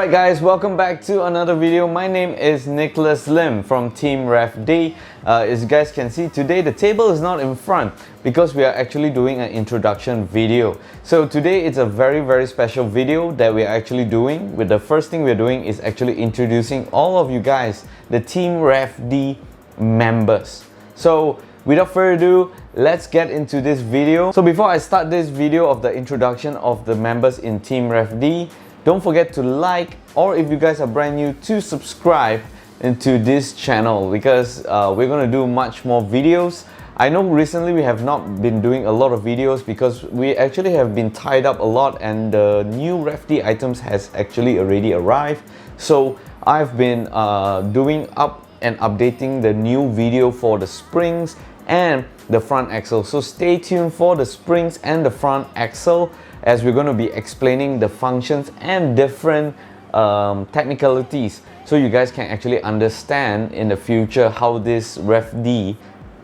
Alright guys, welcome back to another video. My name is Nicholas Lim from Team Rêve D. As you guys can see, today the table is not in front because we are actually doing an introduction video. So today it's a very special video that we are actually doing. With the first thing we're doing is actually introducing all of you guys, the Team Rêve D members. So without further ado, let's get into this video. So before I start this video of the introduction of the members in Team Rêve D, don't forget to like, or if you guys are brand new, to subscribe into this channel because we're going to do much more videos. I know recently we have not been doing a lot of videos because we actually have been tied up a lot and the new Rêve D items has actually already arrived. So I've been doing up and updating the new video for the springs and the front axle. So stay tuned for the springs and the front axle, as we're going to be explaining the functions and different technicalities, so you guys can actually understand in the future how this Rêve D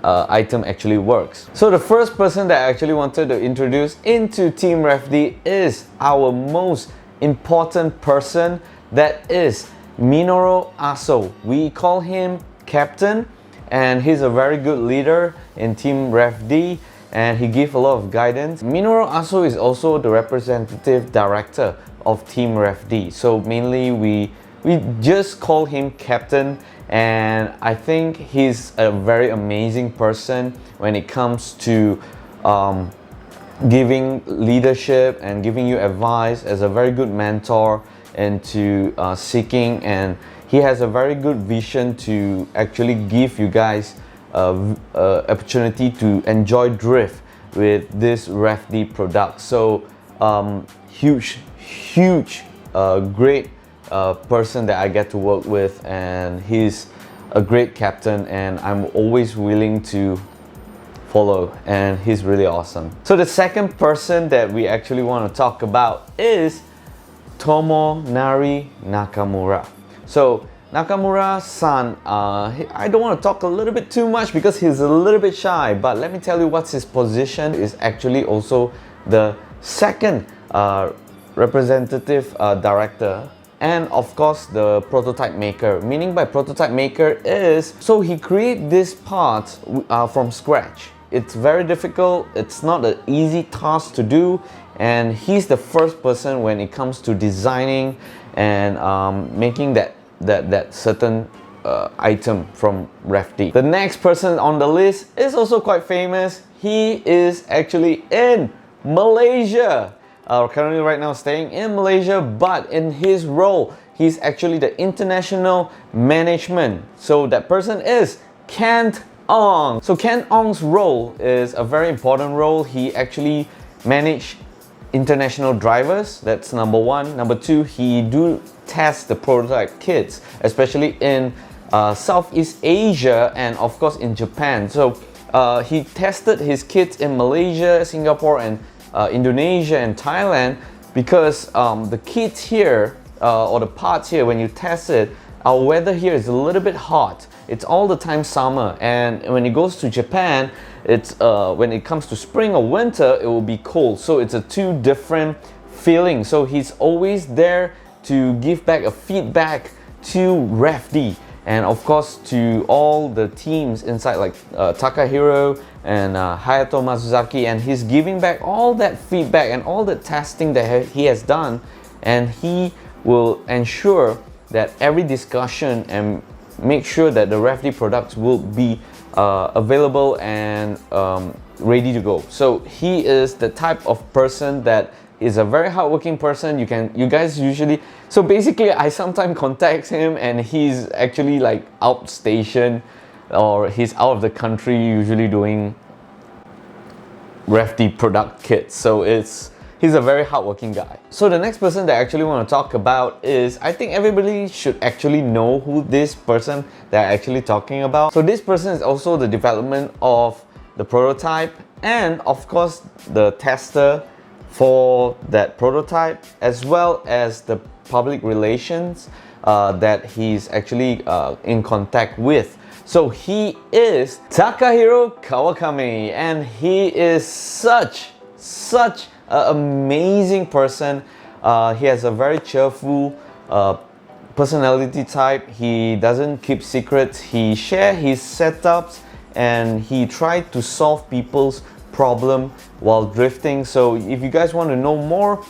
item actually works. So the first person that I actually wanted to introduce into Team Rêve D is our most important person, that is Minoru Aso. We call him Captain, and he's a very good leader in Team Rêve D, and he gives a lot of guidance. Minoru Aso is also the representative director of Team Rêve D. So mainly we just call him Captain, and I think he's a very amazing person when it comes to giving leadership and giving you advice, as a very good mentor into seeking, and he has a very good vision to actually give you guys opportunity to enjoy drift with this Rêve D product. So huge great person that I get to work with, and he's a great captain and I'm always willing to follow, and he's really awesome. So the second person that we actually want to talk about is Tomonari Nakamura. So Nakamura-san, I don't want to talk a little bit too much because he's a little bit shy, but let me tell you what's his position. Is actually also the second representative director, and of course the prototype maker. Meaning by prototype maker is, so he create this part from scratch. It's very difficult, it's not an easy task to do, and he's the first person when it comes to designing and making that certain item from Rêve D. The next person on the list is also quite famous. He is actually in Malaysia. Currently right now staying in Malaysia, but in his role, he's actually the international management. So that person is Kent Ong. So Kent Ong's role is a very important role. He actually manage international drivers, that's number one. Number two, he do test the prototype kits, especially in Southeast Asia and of course in Japan. So he tested his kits in Malaysia, Singapore, and Indonesia and Thailand, because the kits here or the parts here, when you test it, our weather here is a little bit hot. It's all the time summer, and when it goes to Japan, it's when it comes to spring or winter, it will be cold. So it's a two different feeling. So he's always there to give back a feedback to Rêve D, and of course to all the teams inside, like Takahiro and Hydromatsuzaki, and he's giving back all that feedback and all the testing that he has done, and he will ensure that every discussion and make sure that the Rêve D products will be available and ready to go. So he is the type of person that is a very hardworking person. You guys usually, so basically I sometimes contact him and he's actually like outstation, or he's out of the country usually doing Rêve D product kits. So he's a very hardworking guy. So the next person that I actually want to talk about is, I think everybody should actually know who this person that I'm actually talking about. So this person is also the development of the prototype, and of course the tester for that prototype, as well as the public relations that he's actually in contact with. So he is Takahiro Kawakami, and he is such an amazing person. He has a very cheerful personality type. He doesn't keep secrets. He shares his setups and he tried to solve people's problem while drifting. So if you guys want to know more,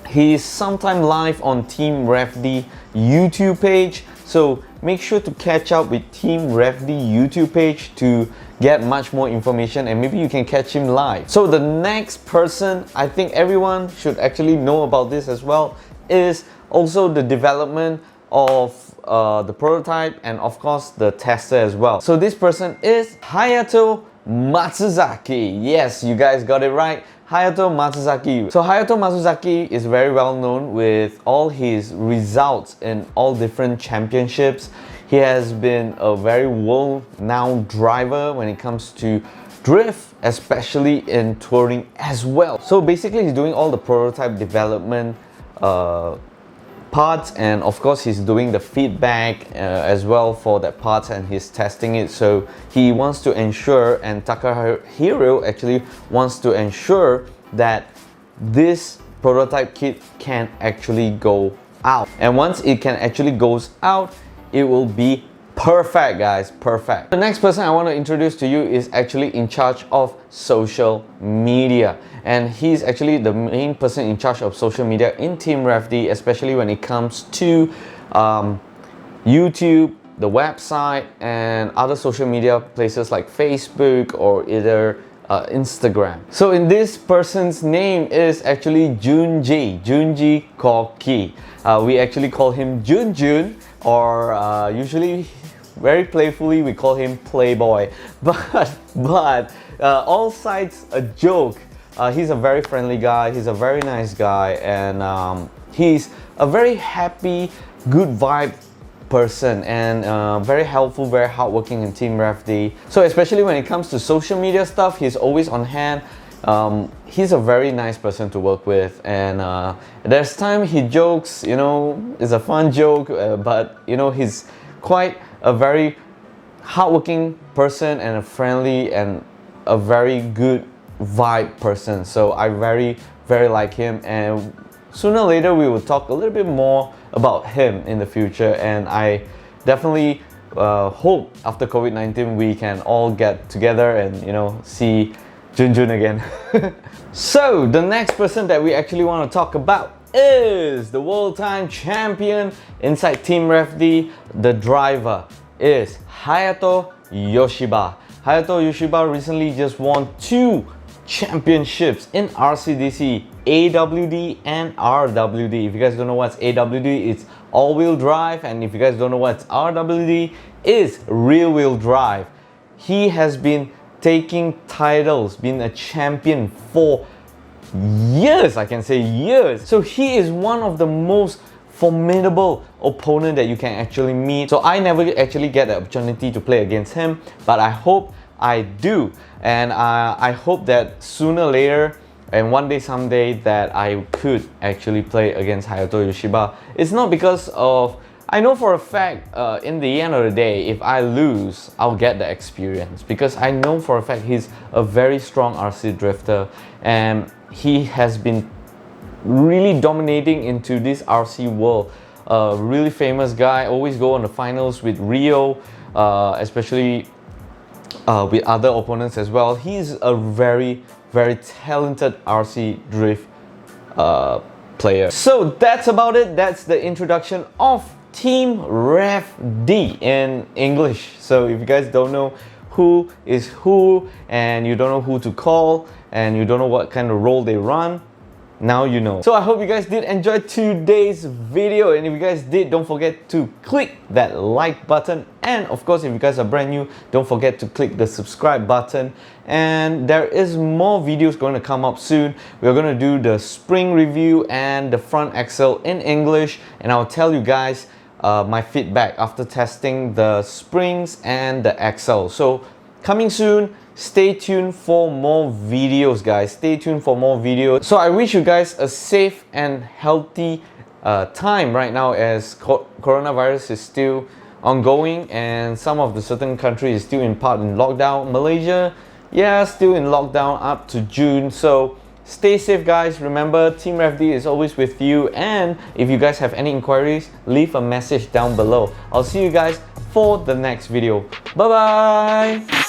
he is sometime live on Team Rêve D YouTube page. So make sure to catch up with Team Rêve D YouTube page to get much more information, and maybe you can catch him live. So the next person, I think everyone should actually know about this as well, is also the development of the prototype and of course the tester as well. So this person is Hydromatsuzaki. Yes, you guys got it right. Hydromatsuzaki. So Hydromatsuzaki is very well known with all his results in all different championships. He has been a very world-renowned driver when it comes to drift, especially in touring as well. So basically he's doing all the prototype development parts, and of course he's doing the feedback as well for that parts, and he's testing it. So he wants to ensure, and Takahiro actually wants to ensure that this prototype kit can actually go out, and once it can actually goes out, it will be perfect, guys, perfect. The next person I want to introduce to you is actually in charge of social media, and he's actually the main person in charge of social media in Team Rêve D, especially when it comes to YouTube, the website, and other social media places like Facebook or either Instagram. So in this person's name is actually Jun Jun Koki. We actually call him Jun Jun, or usually very playfully we call him Playboy. But all sides a joke. He's a very friendly guy. He's a very nice guy, and he's a very happy, good vibe person, and very helpful, very hardworking in Team Rêve D. So especially when it comes to social media stuff, he's always on hand. He's a very nice person to work with, and there's time he jokes, you know, it's a fun joke, but you know, he's quite a very hardworking person and a friendly and a very good vibe person. So I very like him, and sooner or later we will talk a little bit more about him in the future, and I definitely hope after COVID-19 we can all get together and, you know, see Jun Jun again. So the next person that we actually want to talk about is the world time champion inside Team Rêve D. The driver is Hayato Yoshiba. Hayato Yoshiba recently just won 2 championships in R.C.D.C, AWD and RWD. If you guys don't know what's AWD, it's all-wheel drive, and if you guys don't know what's RWD, it's rear-wheel drive. He has been taking titles, been a champion for years, I can say years. So he is one of the most formidable opponent that you can actually meet. So I never actually get the opportunity to play against him, but I hope I do, and I hope that sooner or later, and one day someday, that I could actually play against Hayato Yoshiba. It's not because of, I know for a fact in the end of the day, if I lose, I'll get the experience, because I know for a fact he's a very strong RC drifter, and he has been really dominating into this RC world. Really famous guy, always go on the finals with Rio, especially with other opponents as well. He's a very talented RC drift player. So that's about it. That's the introduction of Team Rêve D in English. So if you guys don't know who is who, and you don't know who to call, and you don't know what kind of role they run, now you know. So I hope you guys did enjoy today's video, and if you guys did, don't forget to click that like button, and of course if you guys are brand new, don't forget to click the subscribe button. And there is more videos going to come up soon. We're going to do the spring review and the front axle in English, and I'll tell you guys my feedback after testing the springs and the axle. So coming soon. Stay tuned for more videos, guys. Stay tuned for more videos. So I wish you guys a safe and healthy time right now, as coronavirus is still ongoing, and some of the certain countries is still in part in lockdown. Malaysia, yeah, still in lockdown up to June. So Stay safe, guys. Remember, Team Rêve D is always with you, and if you guys have any inquiries, leave a message down below. I'll see you guys for the next video. Bye bye.